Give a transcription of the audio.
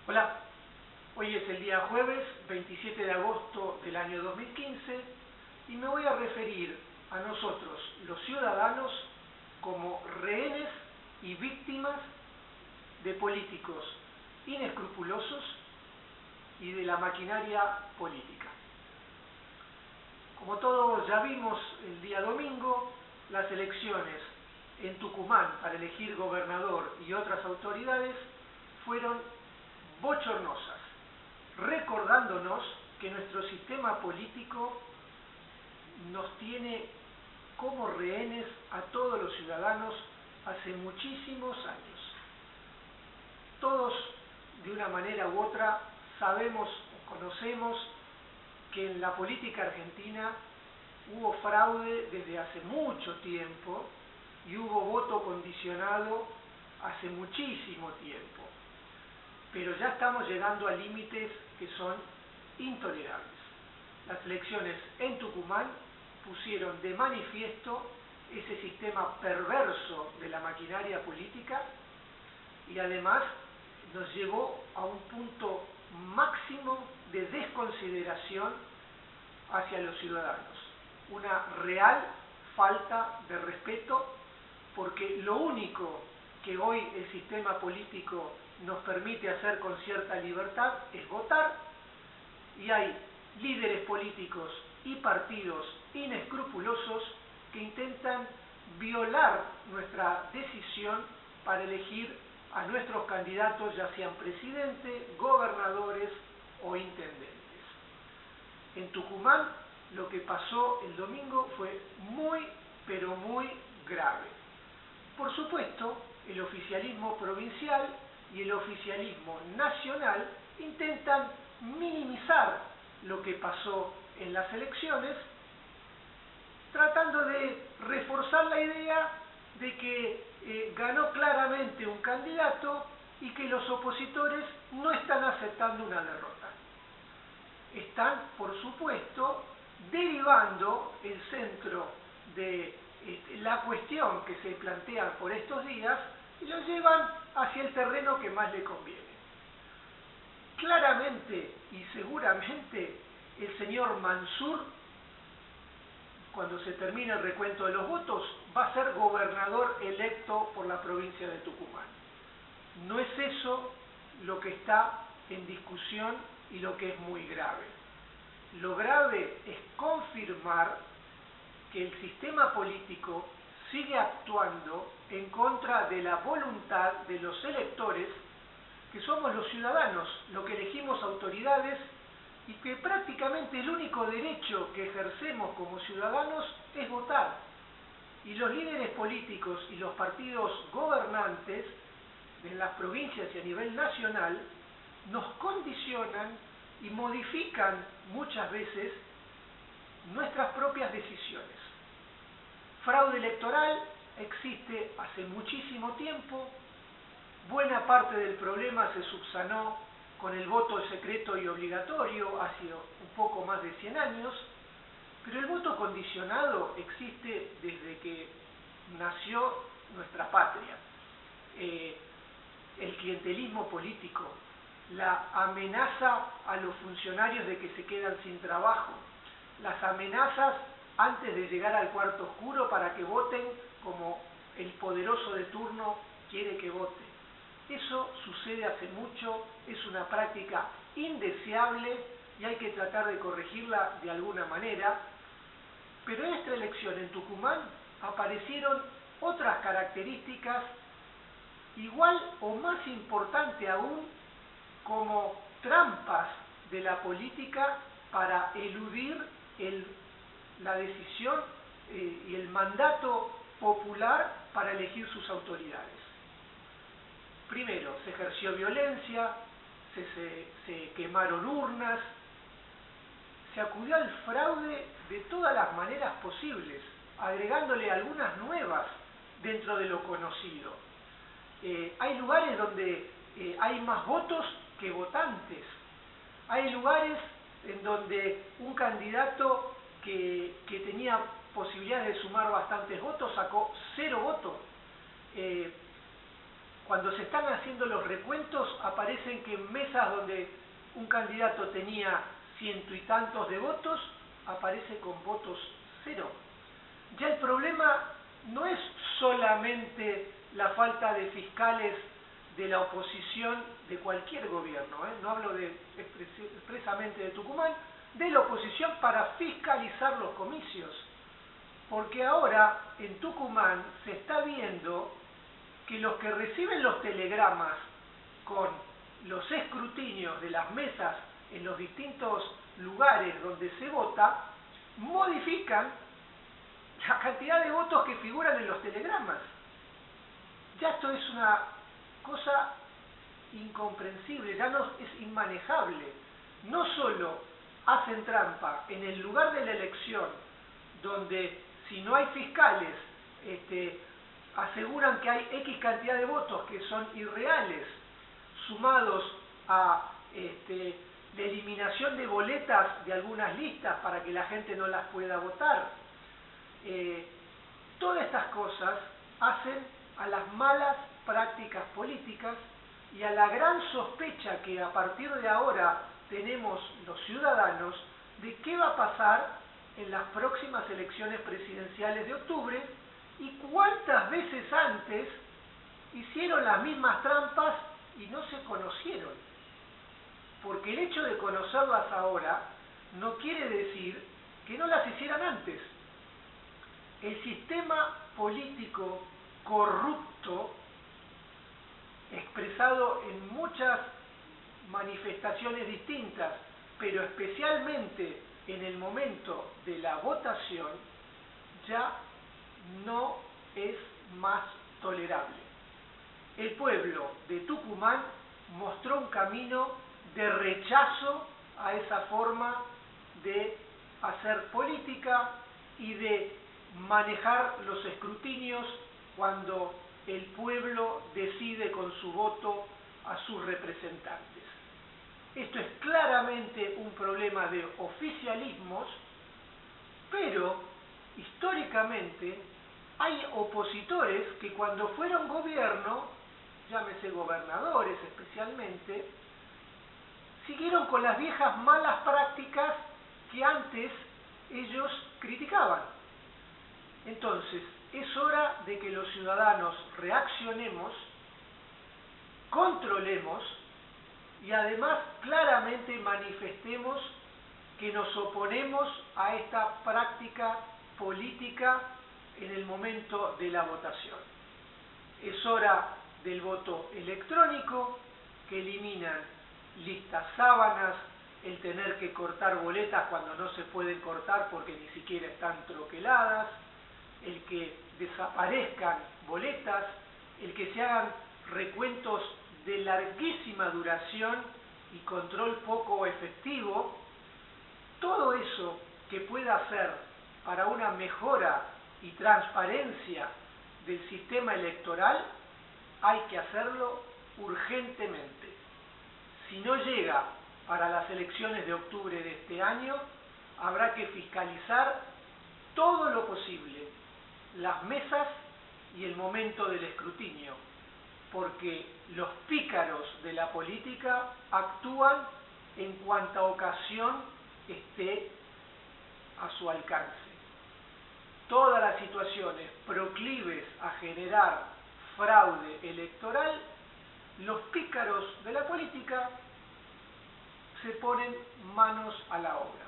Hola, hoy es el día jueves 27 de agosto del año 2015 y me voy a referir a nosotros, los ciudadanos, como rehenes y víctimas de políticos inescrupulosos y de la maquinaria política. Como todos ya vimos el día domingo, las elecciones en Tucumán para elegir gobernador y otras autoridades fueron bochornosas, recordándonos que nuestro sistema político nos tiene como rehenes a todos los ciudadanos hace muchísimos años. Todos, de una manera u otra, sabemos o conocemos que en la política argentina hubo fraude desde hace mucho tiempo y hubo voto condicionado hace muchísimo tiempo. Pero ya estamos llegando a límites que son intolerables. Las elecciones en Tucumán pusieron de manifiesto ese sistema perverso de la maquinaria política y además nos llevó a un punto máximo de desconsideración hacia los ciudadanos. Una real falta de respeto, porque lo único que hoy el sistema político nos permite hacer con cierta libertad es votar, y hay líderes políticos y partidos inescrupulosos que intentan violar nuestra decisión para elegir a nuestros candidatos, ya sean presidentes, gobernadores o intendentes. En Tucumán lo que pasó el domingo fue muy, pero muy grave. Por supuesto, el oficialismo provincial y el oficialismo nacional intentan minimizar lo que pasó en las elecciones, tratando de reforzar la idea de que ganó claramente un candidato y que los opositores no están aceptando una derrota. Están, por supuesto, derivando el centro de la cuestión que se plantea por estos días y lo llevan hacia el terreno que más le conviene. Claramente y seguramente el señor Mansur, cuando se termine el recuento de los votos, va a ser gobernador electo por la provincia de Tucumán. No es eso lo que está en discusión y lo que es muy grave. Lo grave es confirmar que el sistema político sigue actuando en contra de la voluntad de los electores, que somos los ciudadanos, los que elegimos autoridades y que prácticamente el único derecho que ejercemos como ciudadanos es votar. Y los líderes políticos y los partidos gobernantes en las provincias y a nivel nacional nos condicionan y modifican muchas veces nuestras propias decisiones. Fraude electoral existe hace muchísimo tiempo. Buena parte del problema se subsanó con el voto secreto y obligatorio hace un poco más de 100 años, pero el voto condicionado existe desde que nació nuestra patria. El clientelismo político, la amenaza a los funcionarios de que se quedan sin trabajo, las amenazas antes de llegar al cuarto oscuro para que voten como el poderoso de turno quiere que vote. Eso sucede hace mucho, es una práctica indeseable y hay que tratar de corregirla de alguna manera. Pero en esta elección en Tucumán aparecieron otras características igual o más importante aún, como trampas de la política para eludir la decisión y el mandato popular para elegir sus autoridades. Primero, se ejerció violencia, se quemaron urnas, se acudió al fraude de todas las maneras posibles, agregándole algunas nuevas dentro de lo conocido. Hay lugares donde hay más votos que votantes. Hay lugares en donde un candidato que tenía posibilidades de sumar bastantes votos sacó 0 votos. Cuando se están haciendo los recuentos, aparecen que en mesas donde un candidato tenía ciento y tantos de votos, aparece con votos cero. Ya el problema no es solamente la falta de fiscales de la oposición de cualquier gobierno, no hablo expresamente de Tucumán, de la oposición para fiscalizar los comicios. Porque ahora en Tucumán se está viendo que los que reciben los telegramas con los escrutinios de las mesas en los distintos lugares donde se vota, modifican la cantidad de votos que figuran en los telegramas. Ya esto es una cosa incomprensible, ya no es inmanejable. No solo hacen trampa en el lugar de la elección, donde si no hay fiscales, aseguran que hay X cantidad de votos que son irreales, sumados a la eliminación de boletas de algunas listas para que la gente no las pueda votar. Todas estas cosas hacen a las malas prácticas políticas y a la gran sospecha que a partir de ahora tenemos los ciudadanos de qué va a pasar en las próximas elecciones presidenciales de octubre y cuántas veces antes hicieron las mismas trampas y no se conocieron. Porque el hecho de conocerlas ahora no quiere decir que no las hicieran antes. El sistema político corrupto, expresado en muchas manifestaciones distintas, pero especialmente en el momento de la votación, ya no es más tolerable. El pueblo de Tucumán mostró un camino de rechazo a esa forma de hacer política y de manejar los escrutinios cuando el pueblo decide con su voto a sus representantes. Esto es claramente un problema de oficialismos, pero históricamente hay opositores que cuando fueron gobierno, llámese gobernadores especialmente, siguieron con las viejas malas prácticas que antes ellos criticaban. Entonces, es hora de que los ciudadanos reaccionemos, controlemos y además claramente manifestemos que nos oponemos a esta práctica política en el momento de la votación. Es hora del voto electrónico, que eliminan listas sábanas, el tener que cortar boletas cuando no se pueden cortar porque ni siquiera están troqueladas, el que desaparezcan boletas, el que se hagan recuentos de larguísima duración y control poco efectivo. Todo eso que pueda hacer para una mejora y transparencia del sistema electoral, hay que hacerlo urgentemente. Si no llega para las elecciones de octubre de este año, habrá que fiscalizar todo lo posible, las mesas y el momento del escrutinio, porque los pícaros de la política actúan en cuanta ocasión esté a su alcance. Todas las situaciones proclives a generar fraude electoral, los pícaros de la política se ponen manos a la obra.